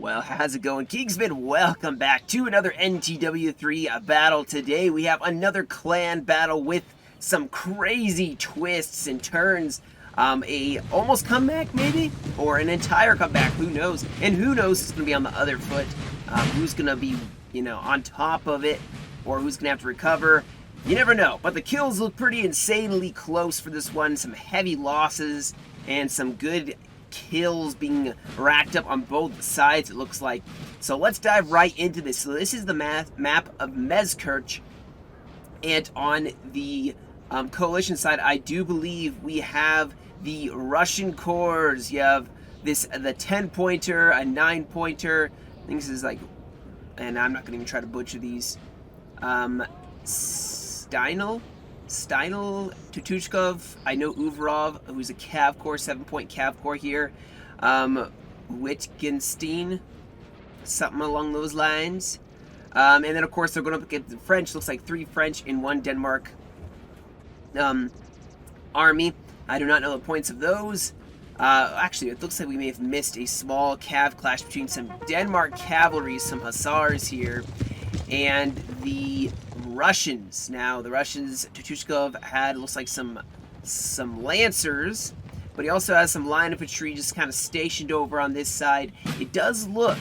Well, how's it going, Kingston? Welcome back to another NTW3 battle. Today we have another clan battle with some crazy twists and turns. A almost comeback maybe, or an entire comeback, who knows? And who knows who's going to be on the other foot, who's going to be, on top of it, or who's going to have to recover. You never know, but the kills look pretty insanely close for this one. Some heavy losses and some good kills being racked up on both sides, it looks like. So let's dive right into this. So this is the map of Mezkirch, and on the coalition side, I do believe we have the Russian cores. You have the 10-pointer, a 9-pointer. I think this is like, and I'm not going to even try to butcher these. Steinel, Tutushkov, I know Uvarov, who's a Cav Core, 7-point Cav Core here. Wittgenstein, something along those lines. And then, of course, they're going up against the French. Looks like 3 French and 1 Denmark army. I do not know the points of those. Actually, it looks like we may have missed a small Cav clash between some Denmark cavalry, some hussars here, and the Russians. Now, the Russians, Tutushkov had, looks like some lancers, but he also has some line infantry just kind of stationed over on this side. It does look,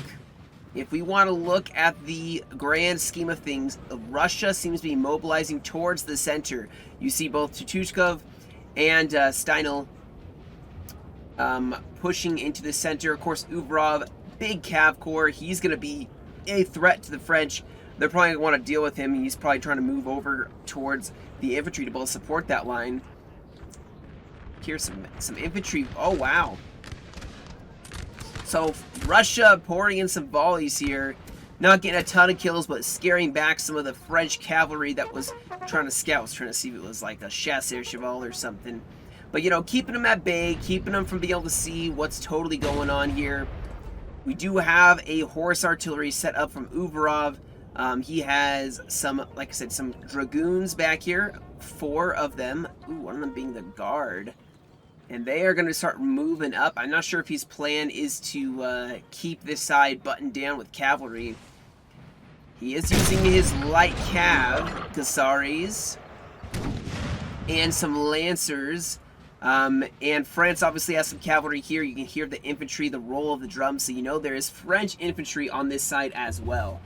if we want to look at the grand scheme of things, Russia seems to be mobilizing towards the center. You see both Tutushkov and Steinel pushing into the center. Of course, Uvarov, big Cav Corps, he's going to be a threat to the French. They're probably going to want to deal with him. He's probably trying to move over towards the infantry to both support that line. Here's some infantry. Oh, wow. So, Russia pouring in some volleys here. Not getting a ton of kills, but scaring back some of the French cavalry that was trying to scout. Was trying to see if it was like a chasseur cheval or something. But, keeping them at bay, keeping them from being able to see what's totally going on here. We do have a horse artillery set up from Uvarov. He has some, like I said, some dragoons back here. 4 of them. Ooh, one of them being the guard. And they are going to start moving up. I'm not sure if his plan is to keep this side buttoned down with cavalry. He is using his light cav, Casares, and some lancers. And France obviously has some cavalry here. You can hear the infantry, the roll of the drums, so you know there is French infantry on this side as well.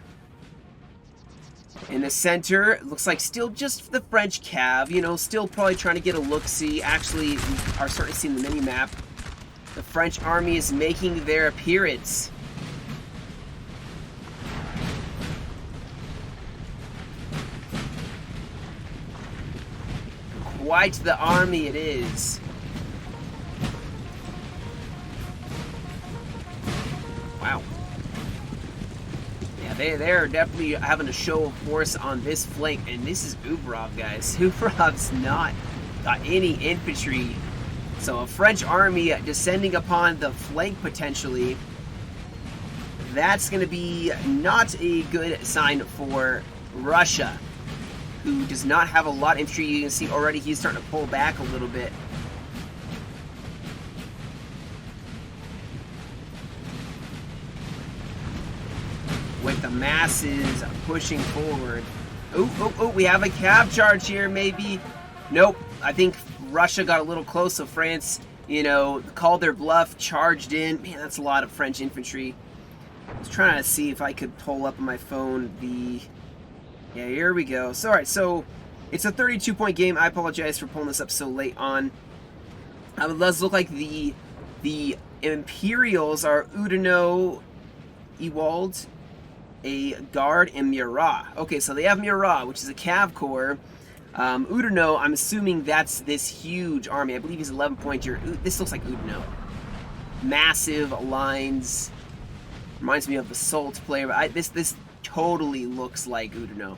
In the center, it looks like still just the French Cav, still probably trying to get a look-see. Actually, we are starting to see in the mini-map, the French army is making their appearance. Quite the army it is. Wow. They're definitely having a show of force on this flank, and this is Uvarov, guys. Uvarov's not got any infantry, so a French army descending upon the flank potentially. That's going to be not a good sign for Russia, who does not have a lot of infantry. You can see already he's starting to pull back a little bit. With the masses pushing forward. Oh, we have a Cav charge here, maybe. Nope, I think Russia got a little close, so France, called their bluff, charged in. Man, that's a lot of French infantry. I was trying to see if I could pull up on my phone yeah, here we go. So, alright, so it's a 32-point game. I apologize for pulling this up so late on. It does look like the Imperials are Oudinot, Ewald, a guard, and Murat. Okay, so they have Murat, which is a Cav Corps. Oudinot, I'm assuming that's this huge army. I believe he's 11-pointer. This looks like Oudinot. Massive lines. Reminds me of the Salt player, but this totally looks like Oudinot.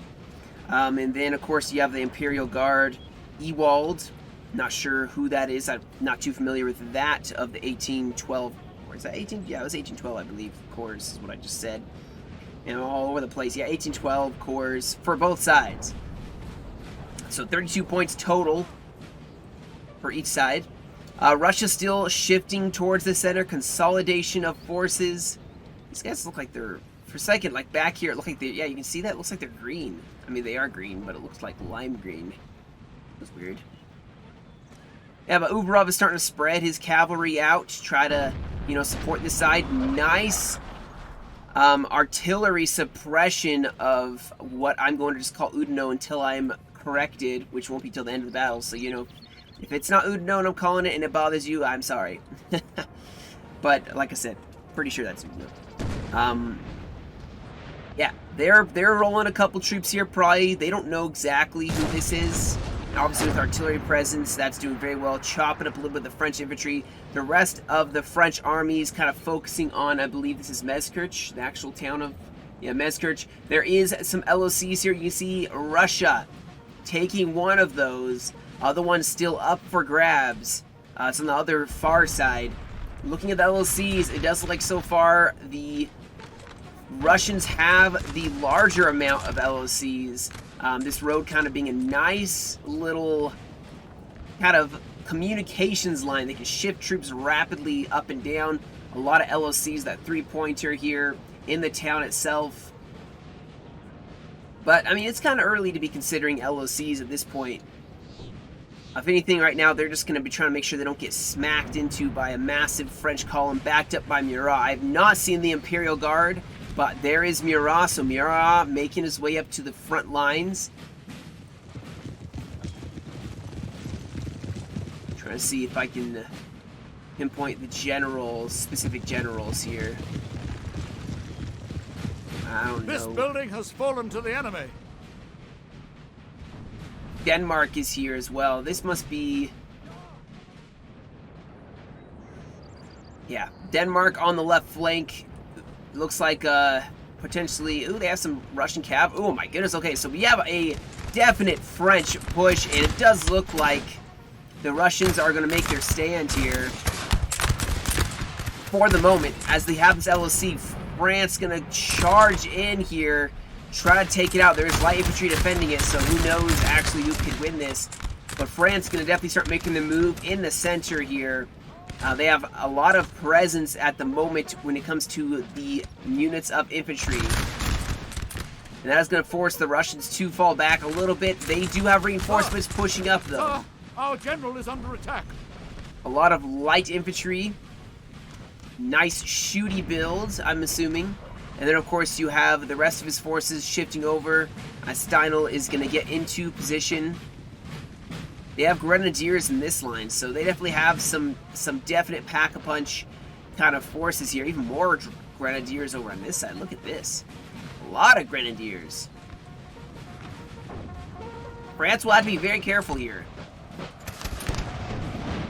And then, of course, you have the Imperial Guard, Ewald. Not sure who that is. I'm not too familiar with that of the 1812. Or is that 18? Yeah, it was 1812, I believe. Corps is what I just said. And all over the place. Yeah, 1812 cores for both sides. So 32 points total for each side. Russia still shifting towards the center. Consolidation of forces. These guys look like they're, for a second, like back here, it looked like they, yeah, you can see that? It looks like they're green. I mean, they are green, but it looks like lime green. That's weird. Yeah, but Uberov is starting to spread his cavalry out to try to, you know, support this side. Nice artillery suppression of what I'm going to just call Udino until I'm corrected, which won't be till the end of the battle. So, you know, if it's not Udino and I'm calling it and it bothers you, I'm sorry. But, like I said, pretty sure that's Udino. Yeah, they're rolling a couple troops here, probably. They don't know exactly who this is. Obviously, with artillery presence, that's doing very well. Chopping up a little bit of the French infantry. The rest of the French army is kind of focusing on, I believe this is Mezkirch, the actual town of, yeah, Mezkirch. There is some LOCs here. You see Russia taking one of those. Other one's still up for grabs. It's on the other far side. Looking at the LOCs, it does look like so far the Russians have the larger amount of LOCs. This road kind of being a nice little kind of communications line. They can shift troops rapidly up and down. A lot of LOCs, that three-pointer here in the town itself. But, I mean, it's kind of early to be considering LOCs at this point. If anything, right now, they're just going to be trying to make sure they don't get smacked into by a massive French column backed up by Murat. I have not seen the Imperial Guard, but there is Murat, so Murat making his way up to the front lines. Trying to see if I can pinpoint the generals, specific generals here. I don't know. This building has fallen to the enemy. Denmark is here as well. This must be... yeah, Denmark on the left flank. Looks like potentially... ooh, they have some Russian cav. Oh my goodness, okay, so we have a definite French push, and it does look like the Russians are going to make their stand here for the moment. As they have this LOC, France going to charge in here, try to take it out. There's light infantry defending it, so who knows actually who could win this. But France going to definitely start making the move in the center here. They have a lot of presence at the moment when it comes to the units of infantry. And that is going to force the Russians to fall back a little bit. They do have reinforcements pushing up, though. Our general is under attack. A lot of light infantry. Nice shooty builds, I'm assuming. And then, of course, you have the rest of his forces shifting over. Steinel is going to get into position. They have grenadiers in this line, so they definitely have some definite pack-a-punch kind of forces here. Even more grenadiers over on this side. Look at this. A lot of grenadiers. France will have to be very careful here.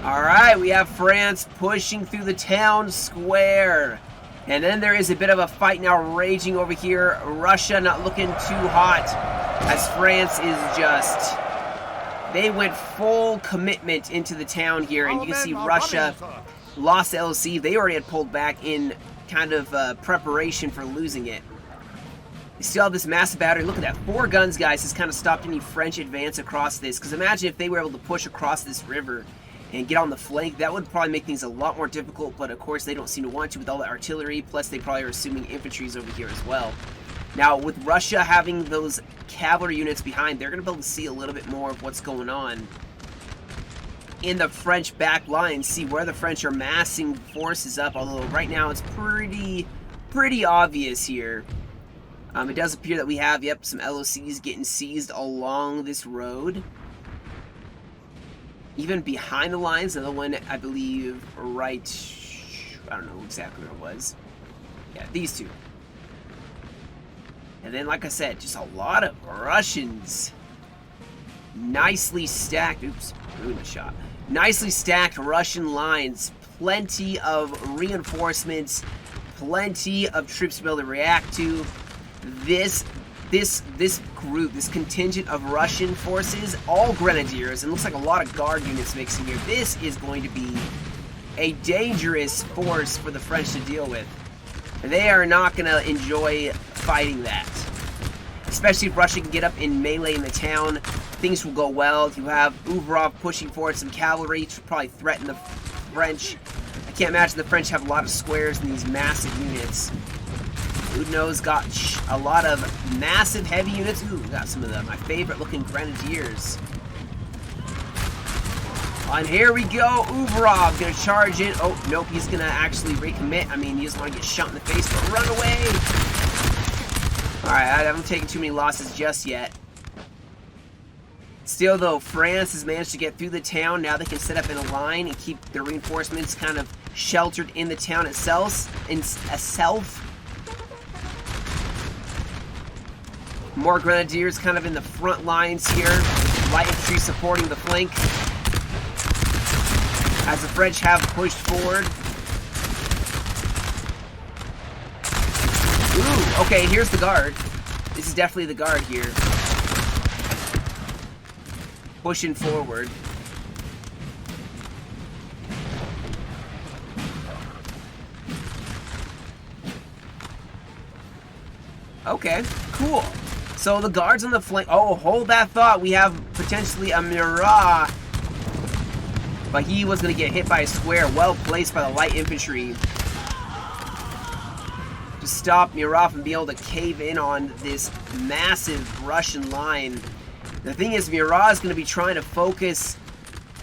Alright, we have France pushing through the town square. And then there is a bit of a fight now raging over here. Russia not looking too hot, as France is just... they went full commitment into the town here, and you can see Russia lost LOC. They already had pulled back in kind of preparation for losing it. They still have this massive battery. Look at that. 4 guns, guys, has kind of stopped any French advance across this. Because imagine if they were able to push across this river and get on the flank. That would probably make things a lot more difficult, but of course they don't seem to want to with all the artillery. Plus, they probably are assuming infantry's over here as well. Now, with Russia having those cavalry units behind, they're going to be able to see a little bit more of what's going on in the French back line, see where the French are massing forces up, although right now it's pretty obvious here. It does appear that we have, yep, some LOCs getting seized along this road. Even behind the lines, another one, I believe, right, I don't know exactly where it was. Yeah, these two. And then, like I said, just a lot of Russians. Nicely stacked, oops, ruined the shot. Nicely stacked Russian lines. Plenty of reinforcements. Plenty of troops to be able to react to. This group, this contingent of Russian forces, all grenadiers, and looks like a lot of guard units mixing here. This is going to be a dangerous force for the French to deal with. They are not going to enjoy fighting that. Especially if Russia can get up in melee in the town, things will go well. You have Uberov pushing forward some cavalry to probably threaten the French. I can't imagine the French have a lot of squares in these massive units. Udno's got a lot of massive heavy units. Ooh, got some of my favorite looking grenadiers. And here we go, Uvarov gonna charge in. Oh, nope, he's gonna actually recommit. I mean, he doesn't want to get shot in the face, but run away! Alright, I haven't taken too many losses just yet. Still, though, France has managed to get through the town. Now they can set up in a line and keep their reinforcements kind of sheltered in the town itself. More grenadiers kind of in the front lines here. Light infantry supporting the flank. As the French have pushed forward. Ooh, okay, here's the guard. This is definitely the guard here. Pushing forward. Okay, cool. So the guards on the flank. Oh, hold that thought. We have potentially a Murat. But he was going to get hit by a square, well placed by the light infantry. To stop Murat from being able to cave in on this massive Russian line. The thing is, Murat is going to be trying to focus,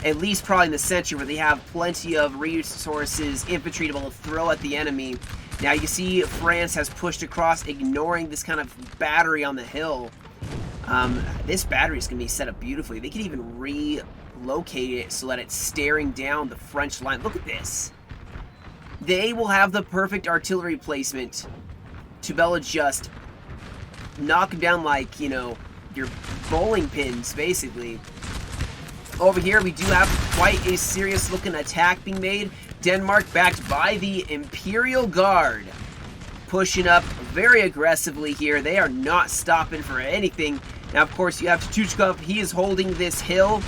at least probably in the center, where they have plenty of resources, infantry to be able to throw at the enemy. Now you see France has pushed across, ignoring this kind of battery on the hill. This battery is going to be set up beautifully. They can even relocate it so that it's staring down the French line. Look at this. They will have the perfect artillery placement to be able to just knock them down like, you know, your bowling pins, basically. Over here, we do have quite a serious looking attack being made. Denmark, backed by the Imperial Guard, pushing up very aggressively here. They are not stopping for anything. Now, of course, you have Tuchkov. He is holding this hill.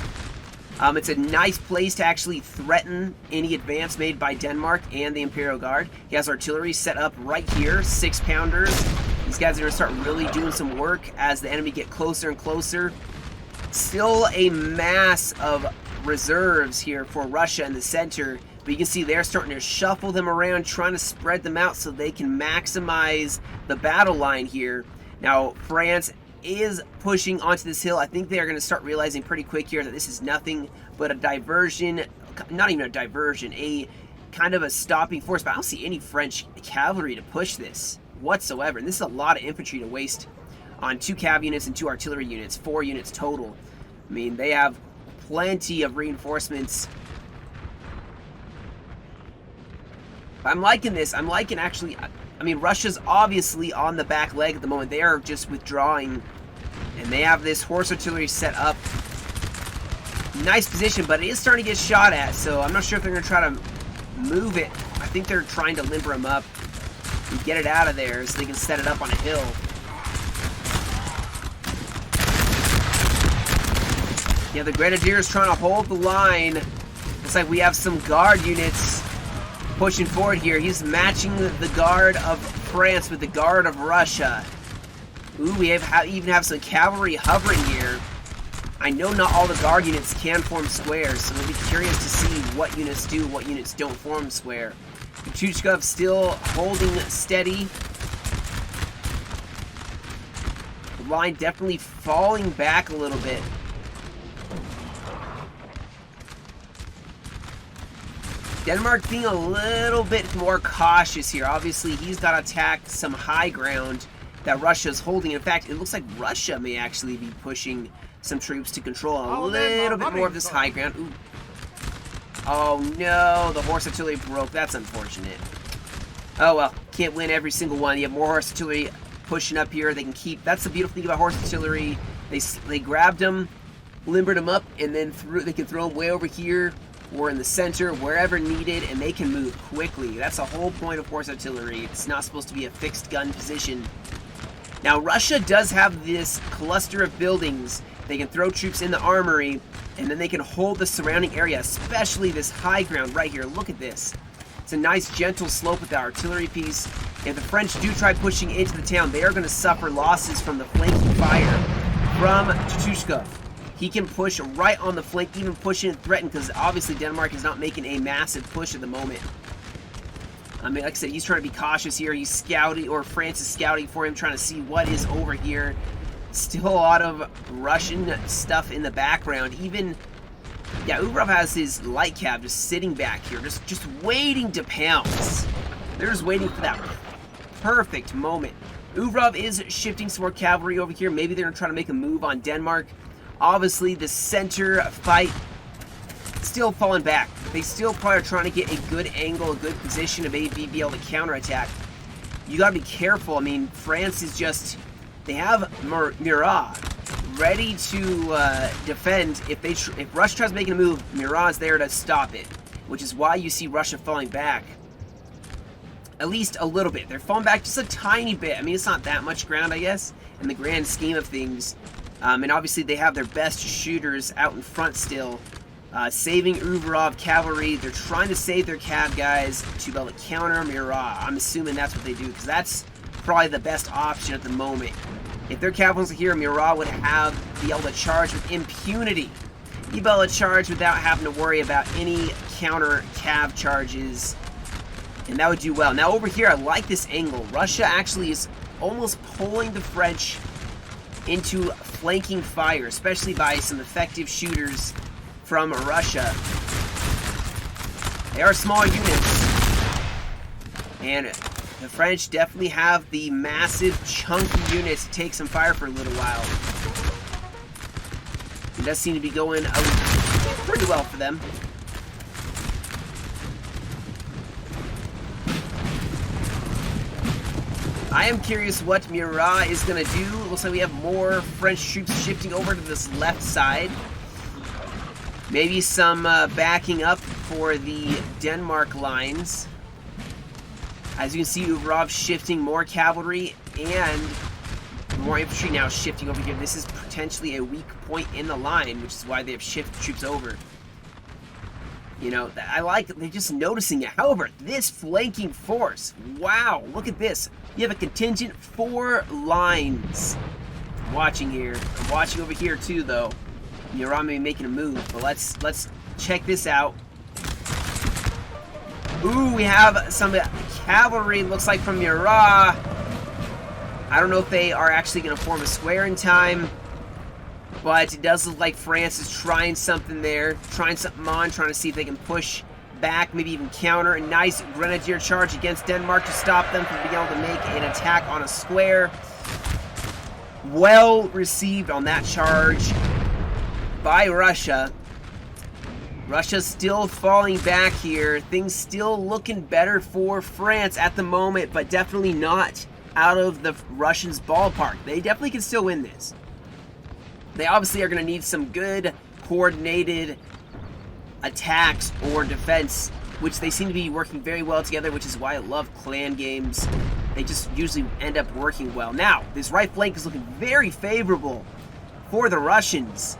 It's a nice place to actually threaten any advance made by Denmark and the Imperial Guard. He has artillery set up right here, 6-pounders. These guys are going to start really doing some work as the enemy get closer and closer. Still a mass of reserves here for Russia in the center, but you can see they're starting to shuffle them around, trying to spread them out so they can maximize the battle line here. Now, France is pushing onto this hill. I think they are going to start realizing pretty quick here that this is nothing but a diversion, not even a diversion, a kind of a stopping force, but I don't see any French cavalry to push this whatsoever. And this is a lot of infantry to waste on 2 cav units and 2 artillery units, 4 units total. I mean, they have plenty of reinforcements. I'm liking this. I'm liking actually, I mean, Russia's obviously on the back leg at the moment. They are just withdrawing, and they have this horse artillery set up. Nice position, but it is starting to get shot at, so I'm not sure if they're going to try to move it. I think they're trying to limber them up and get it out of there so they can set it up on a hill. Yeah, the Grenadiers trying to hold the line. Looks like we have some guard units pushing forward here. He's matching the guard of France with the guard of Russia. Ooh, we even have some cavalry hovering here. I know not all the guard units can form squares, so we'll be curious to see what units do, what units don't form square. Tuchkov still holding steady. The line definitely falling back a little bit. Denmark being a little bit more cautious here. Obviously, he's got to attack some high ground that Russia's holding. In fact, it looks like Russia may actually be pushing some troops to control a little bit more of this high ground. Ooh. Oh no, the horse artillery broke. That's unfortunate. Oh well, can't win every single one. You have more horse artillery pushing up here. They can keep. That's the beautiful thing about horse artillery. They grabbed them, limbered them up, and then they can throw them way over here or in the center, wherever needed, and they can move quickly. That's the whole point of horse artillery. It's not supposed to be a fixed gun position. Now, Russia does have this cluster of buildings. They can throw troops in the armory, and then they can hold the surrounding area, especially this high ground right here. Look at this. It's a nice, gentle slope with the artillery piece. If the French do try pushing into the town, they are going to suffer losses from the flanking fire from Tuchkov. He can push right on the flank, even push in and threaten, because obviously Denmark is not making a massive push at the moment. I mean, like I said, he's trying to be cautious here. He's scouting, or France is scouting for him, trying to see what is over here. Still a lot of Russian stuff in the background. Even, yeah, Uvrov has his light cav just sitting back here, just waiting to pounce. They're just waiting for that perfect moment. Uvrov is shifting some more cavalry over here. Maybe they're trying to make a move on Denmark. Obviously, the center fight still falling back. They still probably are trying to get a good angle, a good position of maybe be able to counterattack. You gotta be careful. I mean, France is just, they have Murat ready to defend. If Russia tries making a move, Murat's there to stop it, which is why you see Russia falling back. At least a little bit. They're falling back just a tiny bit. I mean, it's not that much ground, I guess, in the grand scheme of things. And obviously, they have their best shooters out in front still. Saving Uvrov cavalry. They're trying to save their cav guys to be able to counter Murat. I'm assuming that's what they do, because that's probably the best option at the moment. If their cav was here, Murat would be able to charge with impunity. He'd be able to charge without having to worry about any counter cav charges. And that would do well. Now over here, I like this angle. Russia actually is almost pulling the French into flanking fire, especially by some effective shooters from Russia. They are small units. And the French definitely have the massive, chunky units to take some fire for a little while. It does seem to be going pretty well for them. I am curious what Murat is going to do. Looks like we have more French troops shifting over to this left side. Maybe some backing up for the Denmark lines. As you can see, Uvrov shifting more cavalry and more infantry now shifting over here. This is potentially a weak point in the line, which is why they have shifted troops over. You know, I like that they're just noticing it. However, this flanking force, wow, look at this. You have a contingent 4 lines. I'm watching here. I'm watching over here too, though. Murat may be making a move, but let's check this out. Ooh, we have some cavalry, looks like, from Murat. I don't know if they are actually going to form a square in time, but it does look like France is trying something there, trying something on, trying to see if they can push back, maybe even counter. A nice grenadier charge against Denmark to stop them from being able to make an attack on a square. Well received on that charge by Russia. Russia's still falling back here. Things still looking better for France at the moment, but definitely not out of the Russians' ballpark. They definitely can still win this. They obviously are going to need some good coordinated attacks or defense, which they seem to be working very well together, which is why I love clan games. They just usually end up working well. Now, this right flank is looking very favorable for the Russians.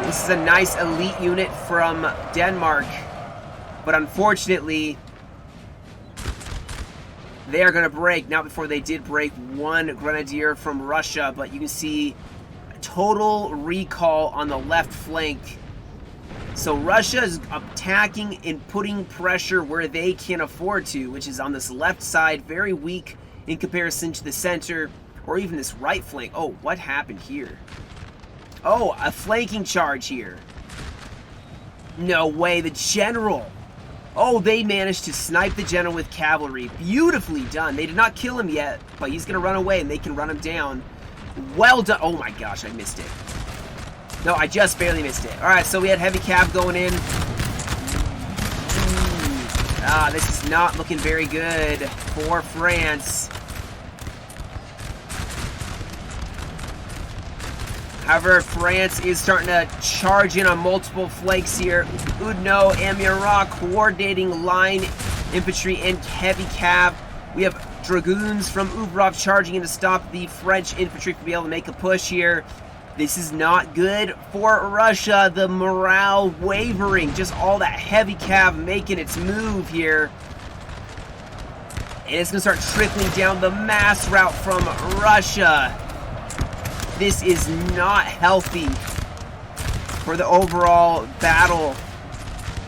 This is a nice elite unit from Denmark, but unfortunately, they are going to break. Not before they did break one grenadier from Russia, but you can see total recall on the left flank. So Russia is attacking and putting pressure where they can afford to, which is on this left side, very weak in comparison to the center, or even this right flank. Oh, what happened here? Oh, a flanking charge here. No way, the general. Oh, they managed to snipe the general with cavalry. Beautifully done. They did not kill him yet, but he's going to run away and they can run him down. Well done. Oh my gosh, I missed it. No, I just barely missed it. All right, so we had heavy cav going in. This is not looking very good for France. However, France is starting to charge in on multiple flanks here. Udno and Murat coordinating line infantry and heavy cav. We have dragoons from Uvrov charging in to stop the French infantry from being able to make a push here. This is not good for Russia. The morale wavering. Just all that heavy cav making its move here. And it's going to start trickling down the mass route from Russia. This is not healthy for the overall battle.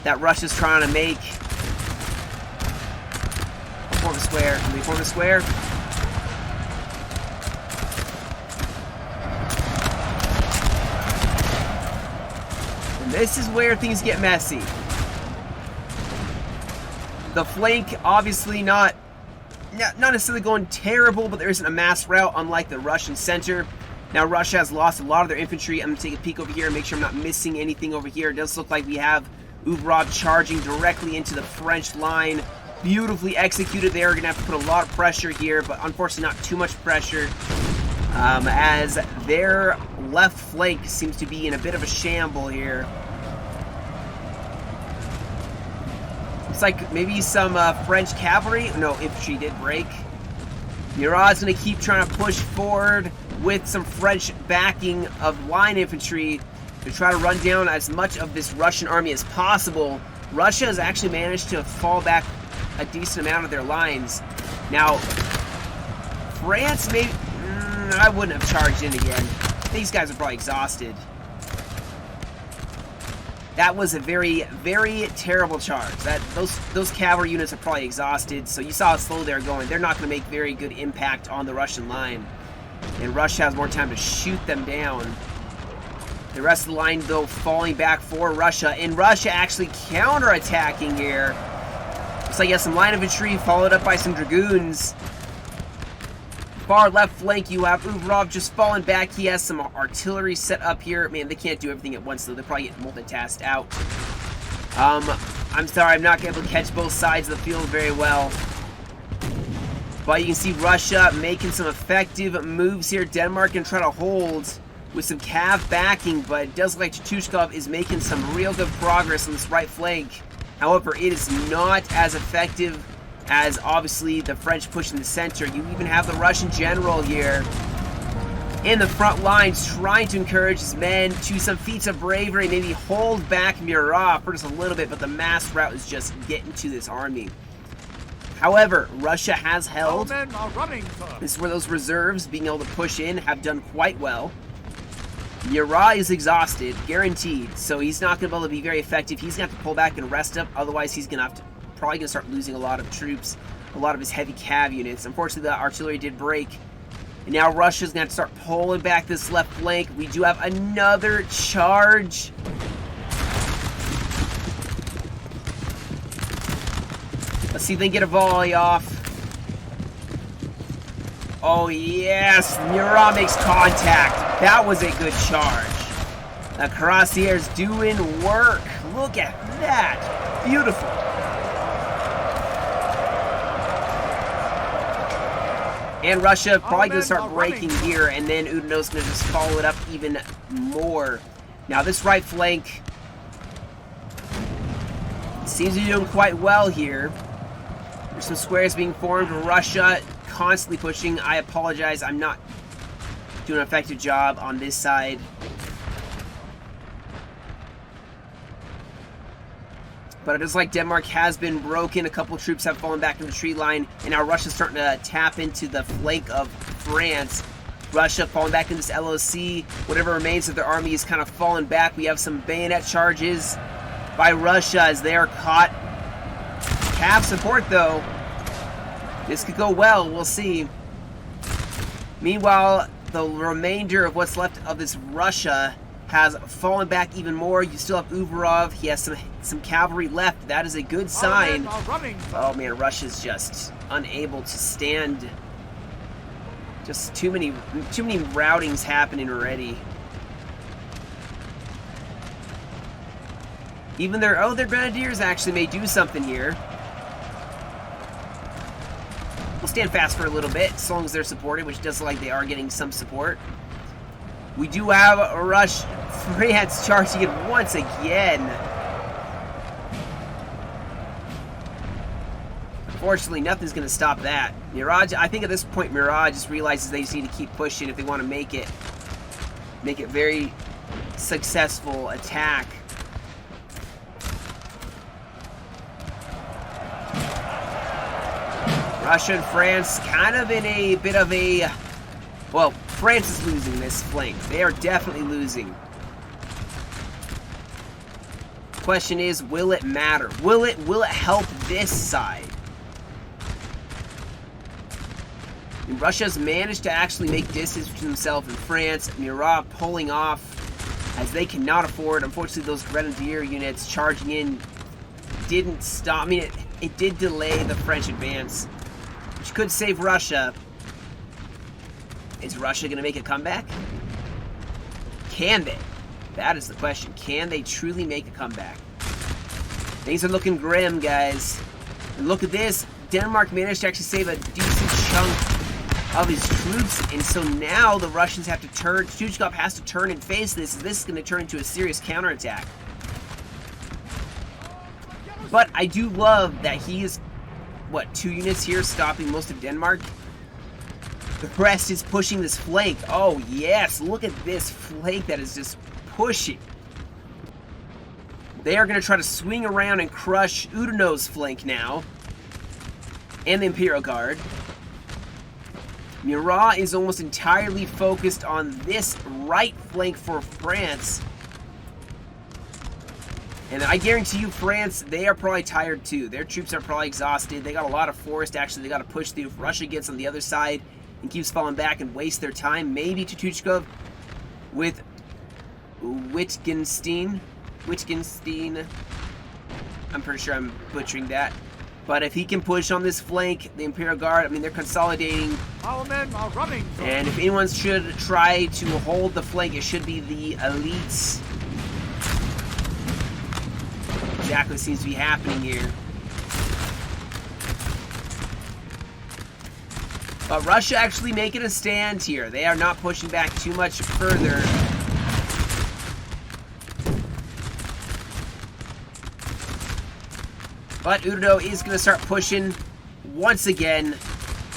that Russia's trying to make. Form a square. Can we form a square? And this is where things get messy. The flank, obviously not necessarily going terrible, but there isn't a mass rout, unlike the Russian center. Now, Russia has lost a lot of their infantry. I'm going to take a peek over here and make sure I'm not missing anything over here. It does look like we have Uvarov charging directly into the French line. Beautifully executed there. We're going to have to put a lot of pressure here, but unfortunately not too much pressure, as their left flank seems to be in a bit of a shamble here. Looks like maybe some French cavalry. No, infantry did break. Murat's going to keep trying to push forward with some French backing of line infantry to try to run down as much of this Russian army as possible. Russia has actually managed to fall back a decent amount of their lines. Now, France maybe... I wouldn't have charged in again. These guys are probably exhausted. That was a very, very terrible charge. Those cavalry units are probably exhausted, so you saw how slow they're going. They're not going to make very good impact on the Russian line. And Russia has more time to shoot them down. The rest of the line, though, falling back for Russia. And Russia actually counterattacking here. Looks like you have some line infantry followed up by some dragoons. Far left flank, you have Uvarov just falling back. He has some artillery set up here. Man, they can't do everything at once, though. They're probably getting multitasked out. I'm sorry, I'm not able to catch both sides of the field very well. But you can see Russia making some effective moves here. Denmark can try to hold with some Cav backing, but it does look like Tutushkov is making some real good progress on this right flank. However, it is not as effective as, obviously, the French push in the center. You even have the Russian general here in the front lines trying to encourage his men to some feats of bravery, maybe hold back Murat for just a little bit, but the mass rout is just getting to this army. However, Russia has held. Men are running, sir. This is where those reserves, being able to push in, have done quite well. Murat is exhausted, guaranteed, so he's not going to be able to be very effective. He's going to have to pull back and rest up, otherwise he's going to have to probably going to start losing a lot of troops, a lot of his heavy cav units. Unfortunately, the artillery did break, and now Russia's going to start pulling back this left flank. We do have another charge. Let's see if they can get a volley off. Oh yes, Murat makes contact. That was a good charge. The Cuirassiers doing work. Look at that. Beautiful. And Russia probably going to start breaking here, and then Udino's going to just follow it up even more. Now this right flank seems to be doing quite well here. There's some squares being formed. Russia constantly pushing. I apologize, I'm not doing an effective job on this side. But it is like Denmark has been broken. A couple of troops have fallen back in the tree line. And now Russia's starting to tap into the flank of France. Russia falling back in this LOC. Whatever remains of their army is kind of falling back. We have some bayonet charges by Russia as they are caught. Cav support, though. This could go well. We'll see. Meanwhile, the remainder of what's left of this Russia has fallen back even more. You still have Uvarov. He has some cavalry left. That is a good sign. Oh man, Russia's just unable to stand. Just too many routings happening already. Even their grenadiers actually may do something here. We'll stand fast for a little bit, as long as they're supported, which does look like they are getting some support. We do have a France charging it once again. Unfortunately, nothing's going to stop that. Murat, I think at this point, Murat just realizes they just need to keep pushing if they want to make it very successful attack. Russia and France kind of in a bit of a... Well, France is losing this flank. They are definitely losing. Question is, will it matter? Will it help this side? And Russia's managed to actually make distance between themselves and France. Murat pulling off as they cannot afford. Unfortunately, those grenadier units charging in didn't stop. I mean, it did delay the French advance, which could save Russia. Is Russia going to make a comeback? Can they? That is the question. Can they truly make a comeback? Things are looking grim, guys. And look at this. Denmark managed to actually save a decent chunk of his troops, and so now the Russians have to turn. Tuchkov has to turn and face this, and this is going to turn into a serious counterattack. But I do love that he is, what, 2 units here stopping most of Denmark? The rest is pushing this flank. Oh, yes, look at this flank that is just pushing. They are going to try to swing around and crush Oudinot's flank now, and the Imperial Guard. Murat is almost entirely focused on this right flank for France. And I guarantee you, France, they are probably tired too. Their troops are probably exhausted. They got a lot of forest, actually, they got to push through. If Russia gets on the other side and keeps falling back and waste their time, maybe Tuchkov with Wittgenstein. I'm pretty sure I'm butchering that. But if he can push on this flank, the Imperial Guard, I mean, they're consolidating. Our men are running. And if anyone should try to hold the flank, it should be the elites. Exactly seems to be happening here. But Russia actually making a stand here. They are not pushing back too much further. But Oudinot is going to start pushing once again.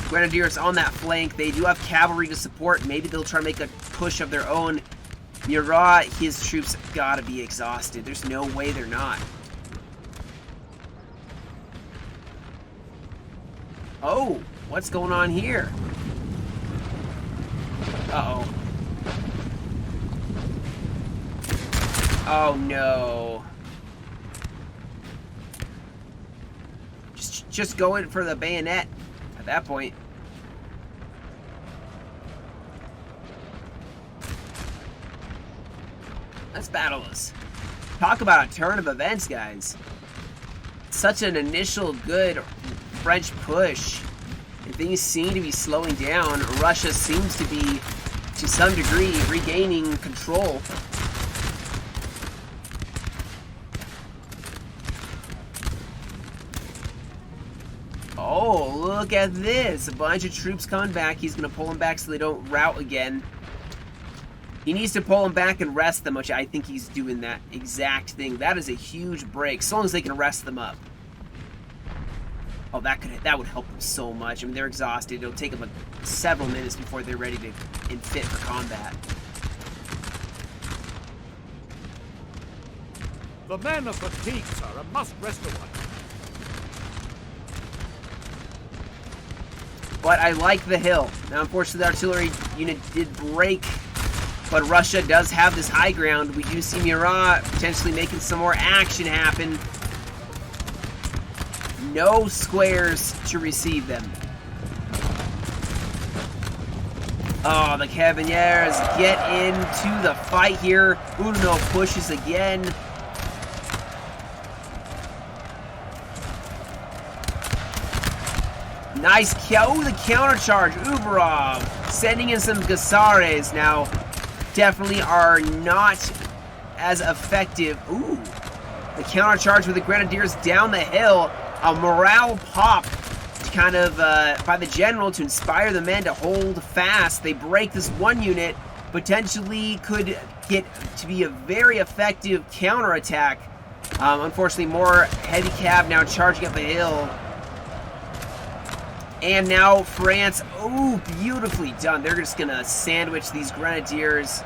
Grenadiers on that flank. They do have cavalry to support. Maybe they'll try to make a push of their own. Murat, his troops got to be exhausted. There's no way they're not. Oh, what's going on here? Uh-oh. Oh, no. Just going for the bayonet at that point. Let's battle this. Talk about a turn of events, guys. Such an initial good French push. And things seem to be slowing down. Russia seems to be, to some degree, regaining control. Oh, look at this. A bunch of troops coming back. He's going to pull them back so they don't rout again. He needs to pull them back and rest them, which I think he's doing that exact thing. That is a huge break, as long as they can rest them up. Oh, that would help them so much. I mean, they're exhausted. It'll take them several minutes before they're ready to and fit for combat. The men are fatigued, sir, and must rest awhile. But I like the hill. Now, unfortunately, the artillery unit did break, but Russia does have this high ground. We do see Murat potentially making some more action happen. No squares to receive them. Oh, the Cavaliers get into the fight here. Oudinot pushes again. Nice, the countercharge. Uberov sending in some Gassares. Now, definitely are not as effective. Ooh, the countercharge with the Grenadiers down the hill. A morale pop to kind of by the general to inspire the men to hold fast. They break this one unit. Potentially could get to be a very effective counterattack. Unfortunately, more heavy cav now charging up the hill. And now France, oh, beautifully done. They're just going to sandwich these Grenadiers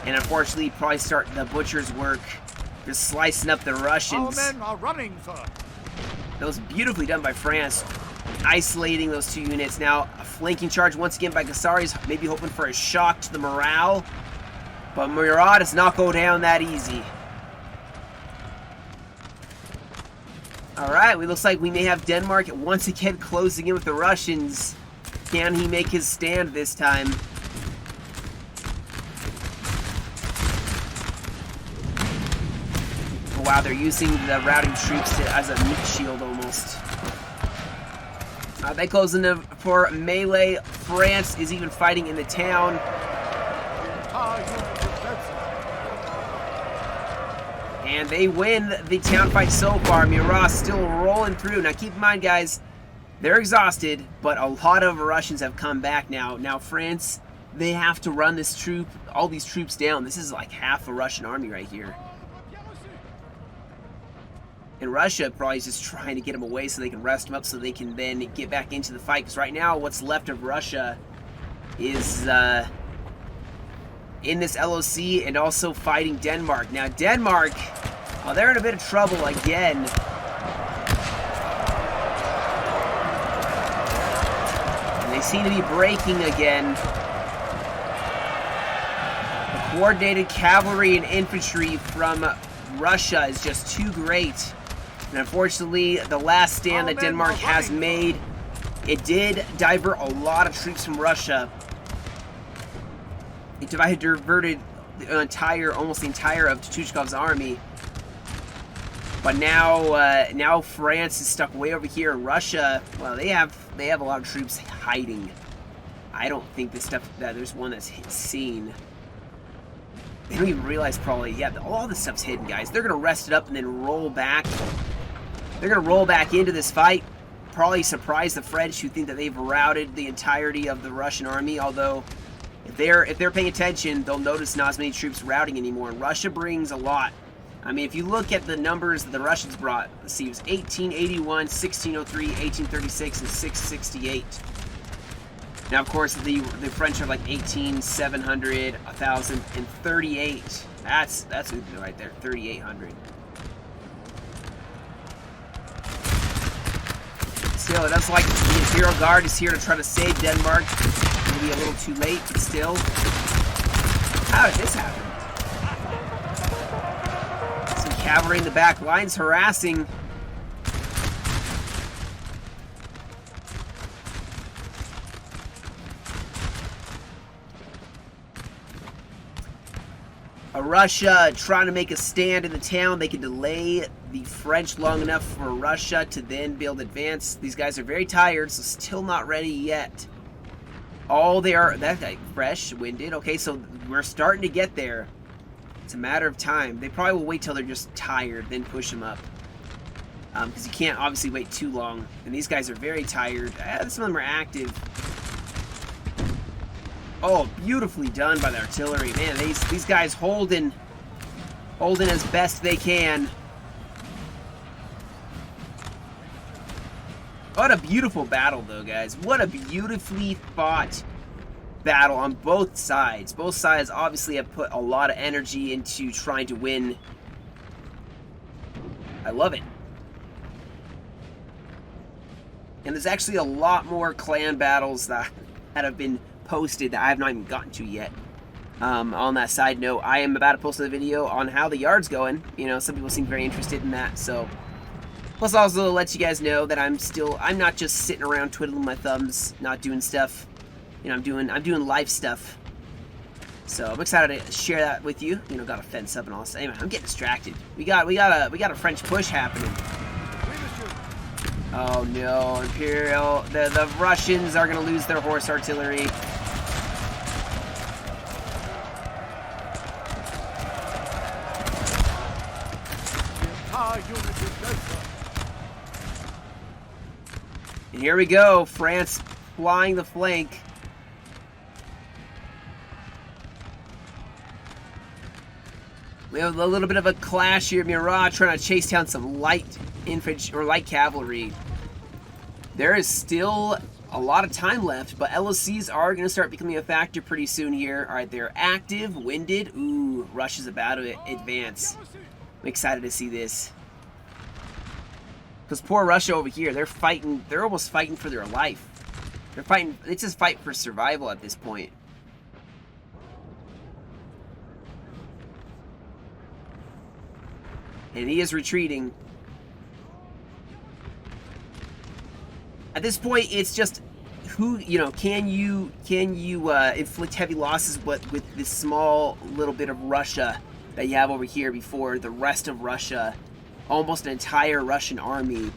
and unfortunately probably start the butcher's work. Just slicing up the Russians. Our men are running, sir. That was beautifully done by France. Isolating those 2 units. Now, a flanking charge once again by Gassaris, maybe hoping for a shock to the morale. But Murat does not go down that easy. Alright, it looks like we may have Denmark once again closing in with the Russians. Can he make his stand this time? Oh, wow, they're using the routing troops as a meat shield almost. They close in for melee. France is even fighting in the town. And they win the town fight so far. Murat still rolling through. Now keep in mind, guys, they're exhausted, but a lot of Russians have come back now. Now France, they have to run all these troops down. This is like half a Russian army right here. And Russia probably is just trying to get them away so they can rest them up so they can then get back into the fight. Because right now, what's left of Russia is in this LOC and also fighting Denmark. Now, Denmark, well, they're in a bit of trouble again. And they seem to be breaking again. The coordinated cavalry and infantry from Russia is just too great. And unfortunately, the last stand that Denmark has made, it did divert a lot of troops from Russia. It diverted almost the entire of Tuchkov's army. But now France is stuck way over here. And Russia, well, they have a lot of troops hiding. I don't think there's one that's seen. They don't even realize probably, yeah, all this stuff's hidden, guys. They're gonna rest it up and then roll back. They're gonna roll back into this fight. Probably surprise the French, who think that they've routed the entirety of the Russian army. Although, if they're paying attention, they'll notice not as many troops routing anymore. And Russia brings a lot. I mean, if you look at the numbers that the Russians brought, let's see, it was 1881, 1603, 1836, and 668. Now, of course, the French are like 18,700, 1,000, and 38. That's right there, 3,800. Still, it does like the Imperial Guard is here to try to save Denmark. Maybe a little too late, but still. How did this happen? Some cavalry in the back lines harassing. Russia trying to make a stand in the town. They can delay the French long enough for Russia to then be able to advance. These guys are very tired, so still not ready yet. That guy fresh, winded. Okay, so we're starting to get there. It's a matter of time. They probably will wait till they're just tired, then push them up. Because you can't obviously wait too long. And these guys are very tired. Some of them are active. Oh, beautifully done by the artillery. Man, these guys holding as best they can. What a beautiful battle, though, guys. What a beautifully fought battle on both sides. Both sides obviously have put a lot of energy into trying to win. I love it. And there's actually a lot more clan battles that have been posted that I have not even gotten to yet. On that side note, I am about to post a video on how the yard's going. You know, some people seem very interested in that, so. Plus also let you guys know that I'm not just sitting around twiddling my thumbs, not doing stuff. You know, I'm doing live stuff. So I'm excited to share that with you. You know, got a fence up and all. Anyway, I'm getting distracted. We got a French push happening. Oh no, Imperial. The Russians are gonna lose their horse artillery. And here we go, France flying the flank. We have a little bit of a clash here. Murat trying to chase down some light infantry or light cavalry. There is still a lot of time left, but LOCs are going to start becoming a factor pretty soon here. All right, they're active, winded. Ooh, Russia's about to advance. I'm excited to see this. Because poor Russia over here, they're fighting. They're almost fighting for their life. They're fighting. It's just fight for survival at this point. And he is retreating. At this point, it's just who, can you inflict heavy losses with this small little bit of Russia that you have over here before the rest of Russia, almost an entire Russian army,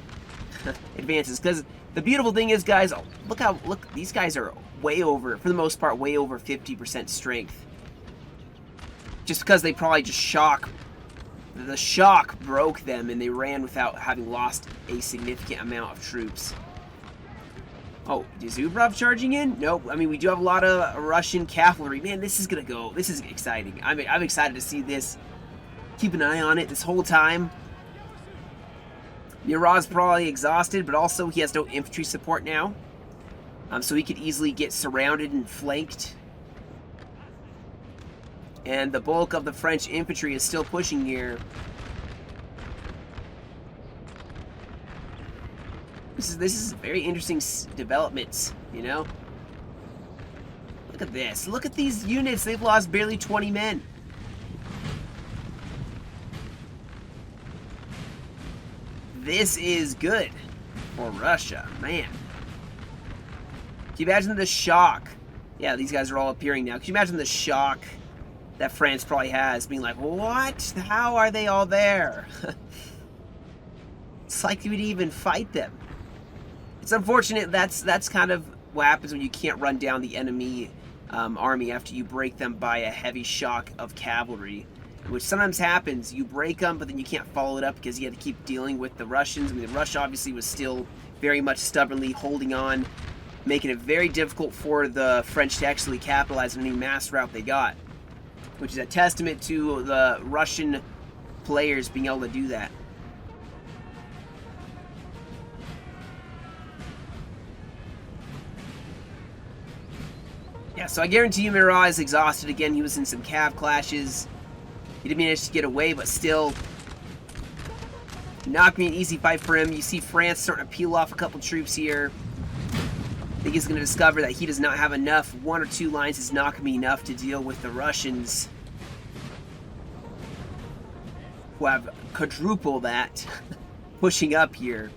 advances. Because the beautiful thing is, guys, look, these guys are way over, for the most part, way over 50% strength. Just because they probably just the shock broke them and they ran without having lost a significant amount of troops. Oh, is Zubrov charging in? Nope. I mean, we do have a lot of Russian cavalry. Man, this is exciting. I'm excited to see this. Keep an eye on it this whole time. Murat's probably exhausted, but also he has no infantry support now. So he could easily get surrounded and flanked. And the bulk of the French infantry is still pushing here. This is very interesting developments, Look at this. Look at these units. They've lost barely 20 men. This is good for Russia, man. Can you imagine the shock? Yeah, these guys are all appearing now. Can you imagine the shock that France probably has, being like, what? How are they all there? It's like you would even fight them. It's unfortunate. That's kind of what happens when you can't run down the enemy army after you break them by a heavy shock of cavalry, which sometimes happens. You break them, but then you can't follow it up because you had to keep dealing with the Russians. I mean, Russia obviously was still very much stubbornly holding on, making it very difficult for the French to actually capitalize on any mass route they got, which is a testament to the Russian players being able to do that. Yeah, so I guarantee you Murat is exhausted again. He was in some cav clashes. He didn't manage to get away, but still, not going to be an easy fight for him. You see France starting to peel off a couple troops here. I think he's going to discover that he does not have enough. 1 or 2 lines is not going to be enough to deal with the Russians, who have quadruple that, pushing up here.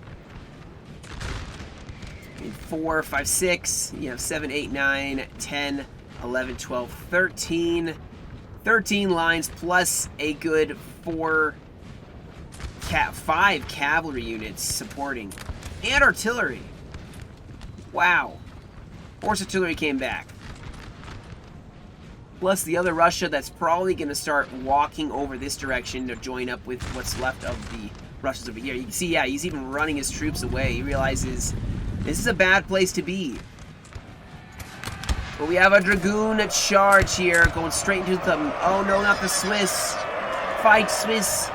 4, 5, 6, you have 7, 8, 9, 10, 11, 12, 13. 13 lines plus a good 5 cavalry units supporting. And artillery. Wow. Horse artillery came back. Plus the other Russia that's probably going to start walking over this direction to join up with what's left of the Russians over here. You can see, yeah, he's even running his troops away. He realizes this is a bad place to be. But we have a Dragoon charge here, going straight into them. Oh no, not the Swiss. Fight, Swiss.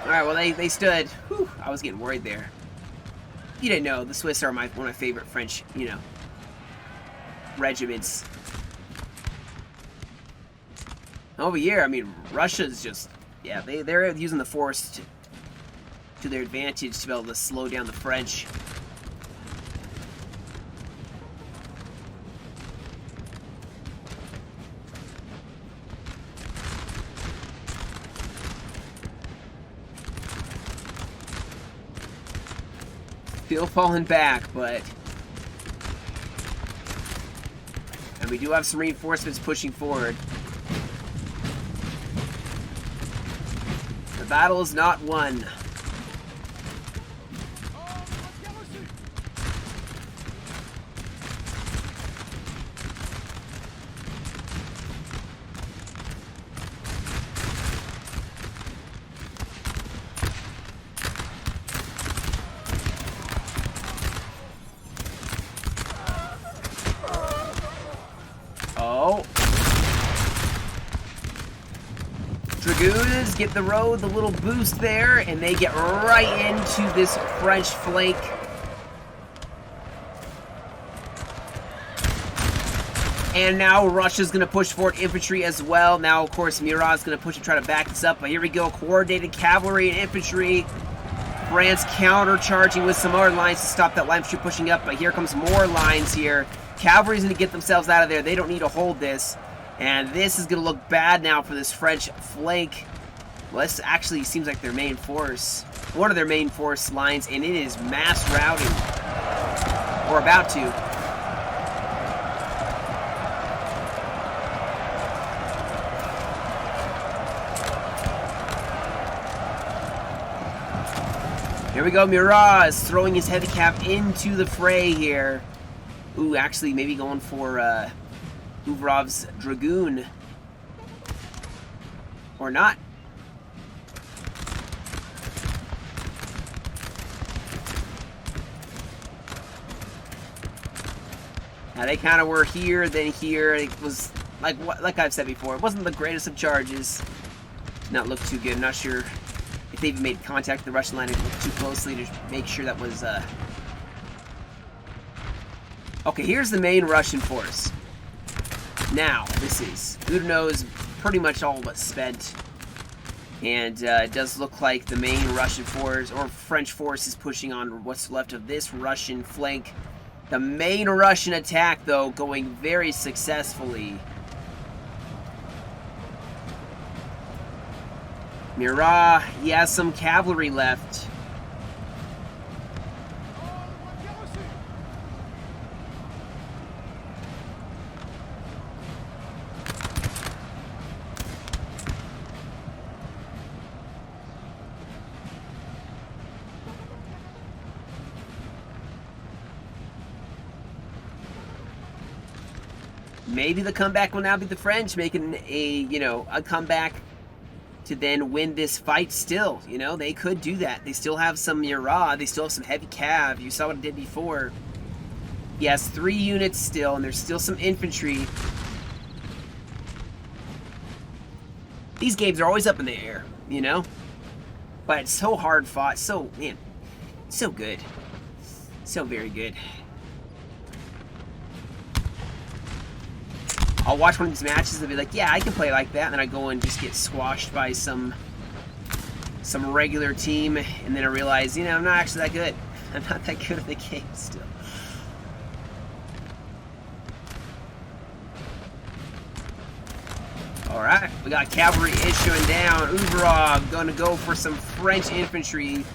Alright, well, they stood. Whew, I was getting worried there. You didn't know, the Swiss are one of my favorite French, regiments. Over here, I mean, Russia's just, yeah, they're using the force to their advantage to be able to slow down the French. Still falling back, but... And we do have some reinforcements pushing forward. The battle is not won. Dragoons get the little boost there, and they get right into this French flank. And now Russia's going to push forward infantry as well. Now, of course, Murat's going to push and try to back this up. But here we go, coordinated cavalry and infantry. France counter-charging with some more lines to stop that line infantry pushing up. But here comes more lines here. Cavalry's going to get themselves out of there. They don't need to hold this. And this is going to look bad now for this French flank. Well, this actually seems like their main force. One of their main force lines, and it is mass routing. Or about to. Here we go, Murat is throwing his heavy cap into the fray here. Ooh, actually maybe going for Uvrov's Dragoon. Or not. Now they kind of were here, then here. It was like I've said before, it wasn't the greatest of charges. Did not look too good. I'm not sure if they even made contact with the Russian line and looked too closely to make sure that was Okay, here's the main Russian force. Now, this is Oudinot is pretty much all but spent. And it does look like the main Russian force, or French force, is pushing on what's left of this Russian flank. The main Russian attack, though, going very successfully. Murat, he has some cavalry left. Maybe the comeback will now be the French making a comeback to then win this fight still. You know, they could do that. They still have some Murat. They still have some heavy cav. You saw what it did before. He has 3 units still, and there's still some infantry. These games are always up in the air, you know? But it's so hard fought. So, man, so good. So very good. I'll watch one of these matches and be like, yeah, I can play like that. And then I go and just get squashed by some regular team. And then I realize, I'm not actually that good. I'm not that good at the game still. Alright, we got cavalry issuing down. Uvrov going to go for some French infantry.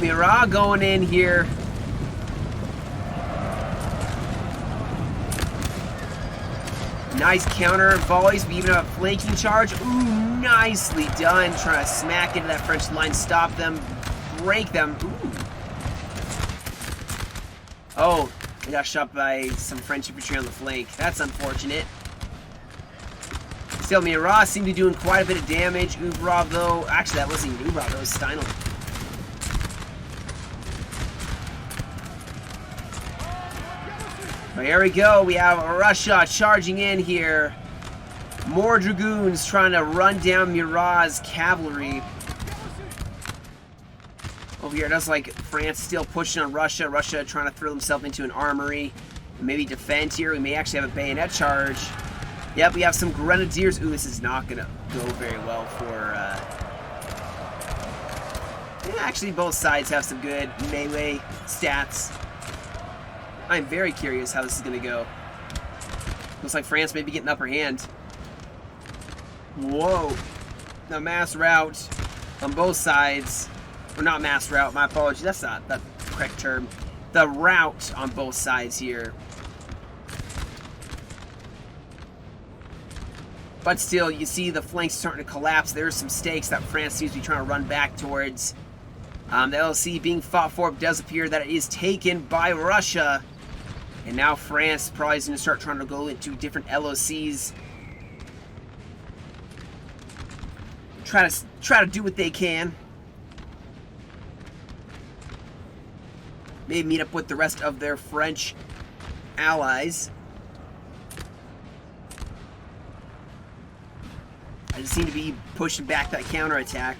Murat going in here. Nice counter volleys, but even a flanking charge. Ooh, nicely done. Trying to smack into that French line, stop them, break them. Ooh. Oh, they got shot by some French infantry on the flank. That's unfortunate. Still, Murat seemed to be doing quite a bit of damage. Uvrov, though, actually, that wasn't even Uvrov, that was Steinel. But here we go. We have Russia charging in here. More dragoons trying to run down Murat's cavalry. Over here, it does like France still pushing on Russia. Russia trying to throw themselves into an armory. Maybe defend here. We may actually have a bayonet charge. Yep, we have some grenadiers. Ooh, this is not going to go very well for... Yeah, actually, both sides have some good melee stats. I'm very curious how this is going to go. Looks like France may be getting the upper hand. Whoa. The mass rout on both sides. Or not mass rout, my apologies. That's not the correct term. The rout on both sides here. But still, you see the flanks starting to collapse. There's some stakes that France seems to be trying to run back towards. The LOC being fought for, it does appear that it is taken by Russia. And now France probably is going to start trying to go into different LOCs. Try to do what they can. Maybe meet up with the rest of their French allies. I just seem to be pushing back that counterattack.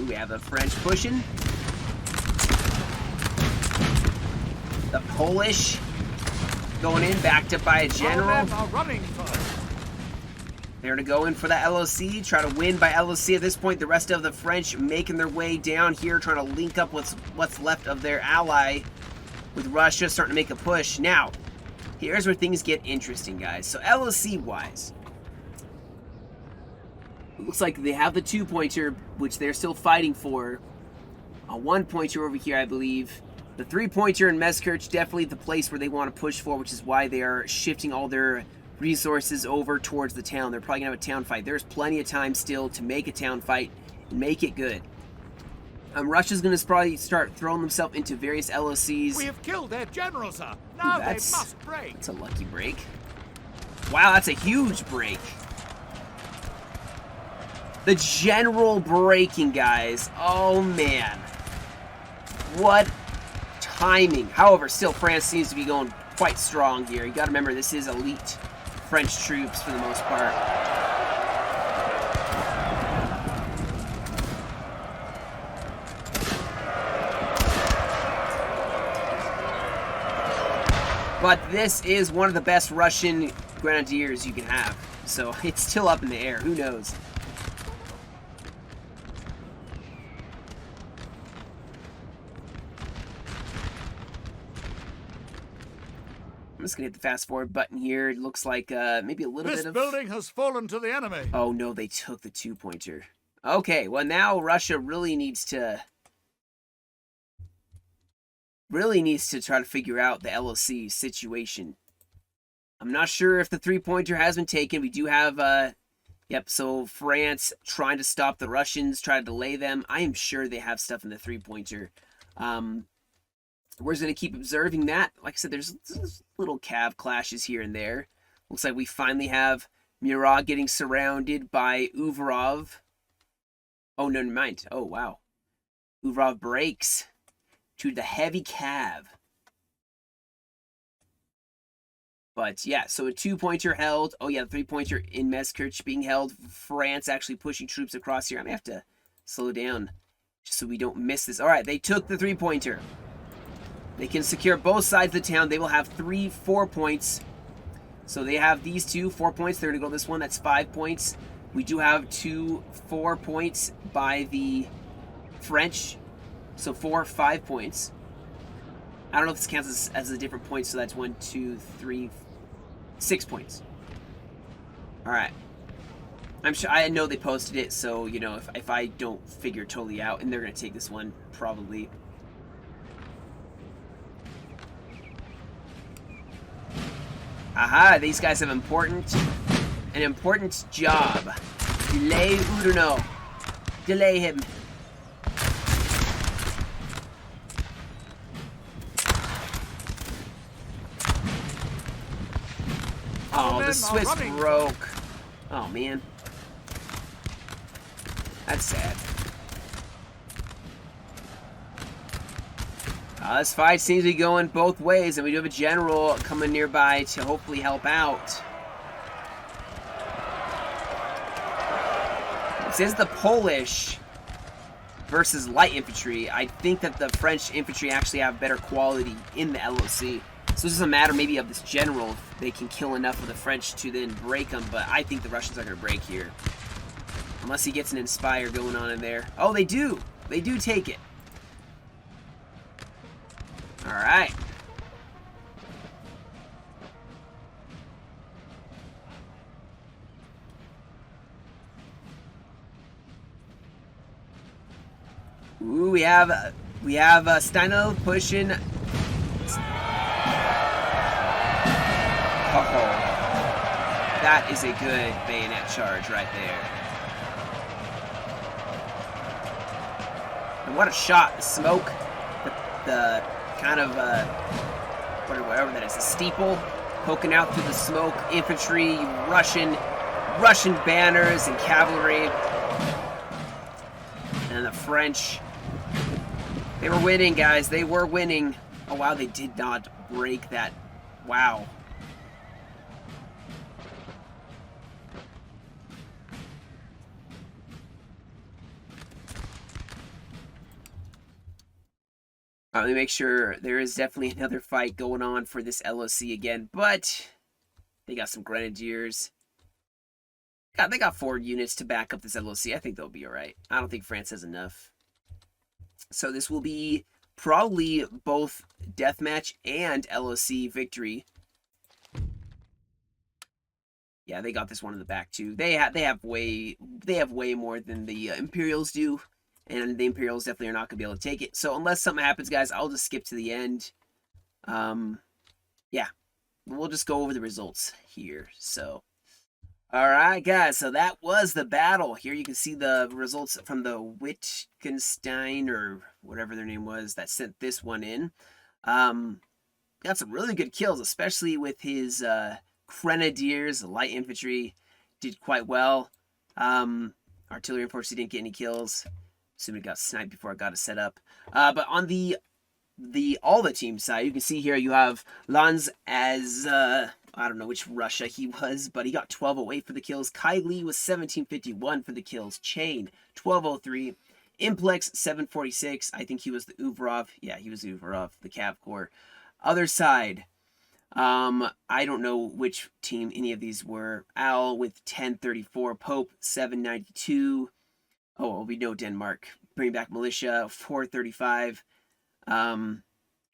Ooh, we have the French pushing. The Polish going in, backed up by a general. Our men are running, sir. They're going to go in for the LOC, try to win by LOC at this point. The rest of the French making their way down here, trying to link up what's left of their ally, with Russia starting to make a push. Now, here's where things get interesting, guys. So LOC-wise, it looks like they have the 2-pointer, which they're still fighting for. A 1-pointer over here, I believe. The 3-pointer in Meskirch, definitely the place where they want to push for, which is why they are shifting all their resources over towards the town. They're probably going to have a town fight. There's plenty of time still to make a town fight and make it good. Russia's going to probably start throwing themselves into various LOCs. We have killed their general, sir. Now they must break. That's a lucky break. Wow, that's a huge break. The general breaking, guys. Oh, man. What timing. However, still France seems to be going quite strong here. You got to remember, this is elite French troops for the most part. But this is one of the best Russian grenadiers you can have. So it's still up in the air. Who knows? I'm just gonna hit the fast forward button here. It looks like maybe a little bit of... This building has fallen to the enemy. Oh no, they took the 2-pointer. Okay, well now Russia really needs to try to figure out the LOC situation. I'm not sure if the 3-pointer has been taken. We do have yep, so France trying to stop the Russians, try to delay them. I am sure they have stuff in the 3-pointer. We're just going to keep observing that. Like I said, there's little cav clashes here and there. Looks like we finally have Murat getting surrounded by Uvarov. Oh, no, never mind. Oh, wow. Uvarov breaks to the heavy cav. But, yeah, so a 2-pointer held. Oh, yeah, the 3-pointer in Meskirch being held. France actually pushing troops across here. I may have to slow down just so we don't miss this. All right, they took the 3-pointer. They can secure both sides of the town. They will have 3 4 points. So they have these 2 4 points. They're going to go this one. That's 5 points. We do have 2 4 points by the French. So 4 5 points. I don't know if this counts as a different point. So that's 1 2 3 6 points. All right. I'm sure I know they posted it. So, you know, if I don't figure it totally out, and they're going to take this one probably. Aha, these guys have an important job. Delay Uruno. Delay him. Oh, the Swiss broke. Oh, man. That's sad. This fight seems to be going both ways, and we do have a general coming nearby to hopefully help out. This is the Polish versus light infantry. I think that the French infantry actually have better quality in the LOC. So it's just a matter maybe of this general, if they can kill enough of the French to then break them, but I think the Russians are going to break here. Unless he gets an Inspire going on in there. Oh, they do! They do take it. Alright. Ooh, we have Steino pushing. Oh, that is a good bayonet charge right there. And what a shot! The smoke, the kind of whatever that is, a steeple poking out through the smoke, infantry, Russian banners and cavalry, and the French. They were winning, guys. They were winning. Oh wow, they did not break that. Wow. Let me make sure. There is definitely another fight going on for this LOC again, but they got some grenadiers. God, they got 4 units to back up this LOC. I think they'll be all right. I don't think France has enough. So this will be probably both deathmatch and LOC victory. Yeah, they got this one in the back too. They have way more than the Imperials do, and the Imperials definitely are not gonna be able to take it. So unless something happens, guys, I'll just skip to the end. Yeah, we'll just go over the results here. So, all right, guys. So that was the battle. Here you can see the results from the Wittgenstein or whatever their name was that sent this one in. Got some really good kills, especially with his grenadiers. Light infantry did quite well. Artillery, unfortunately, didn't get any kills. Assuming it got sniped before it got it set up. But on the team side, you can see here you have Lanz as I don't know which Russia he was, but he got 1208 for the kills. Kylie was 1751 for the kills. Chain 1203. Implex 746. I think he was the Uvarov. Yeah, he was Uvarov, the Cav Corps. Other side, I don't know which team any of these were. Al with 1034. Pope 792. Oh, we know Denmark. Bring back militia 435. And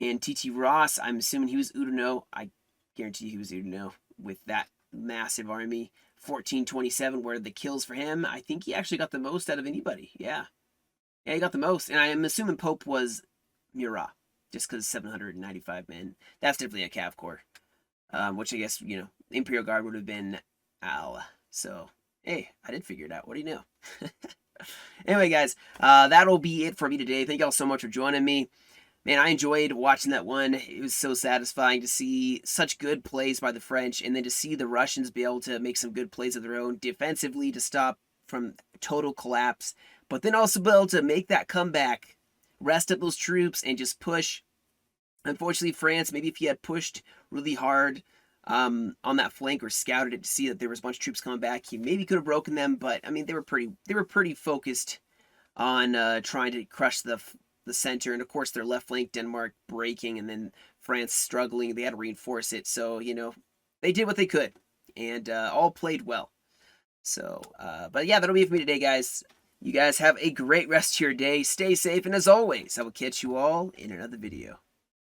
TT Ross, I'm assuming he was Udino. I guarantee he was Udino with that massive army. 1427 were the kills for him. I think he actually got the most out of anybody. Yeah. Yeah, he got the most. And I'm assuming Pope was Murat, just because 795 men. That's definitely a Cav Corps. Which I guess, Imperial Guard would have been Al. So, hey, I did figure it out. What do you know? Anyway, guys, that'll be it for me today. Thank y'all so much for joining me. Man, I enjoyed watching that one. It was so satisfying to see such good plays by the French, and then to see the Russians be able to make some good plays of their own defensively to stop from total collapse, but then also be able to make that comeback, rest up those troops, and just push. Unfortunately, France, maybe if he had pushed really hard on that flank or scouted it to see that there was a bunch of troops coming back, he maybe could have broken them, but I mean, they were pretty focused on trying to crush the center, and of course their left flank, Denmark breaking, and then France struggling. They had to reinforce it, so they did what they could, and all played well. So but yeah, that'll be it for me today, guys. You guys have a great rest of your day. Stay safe, and as always, I will catch you all in another video.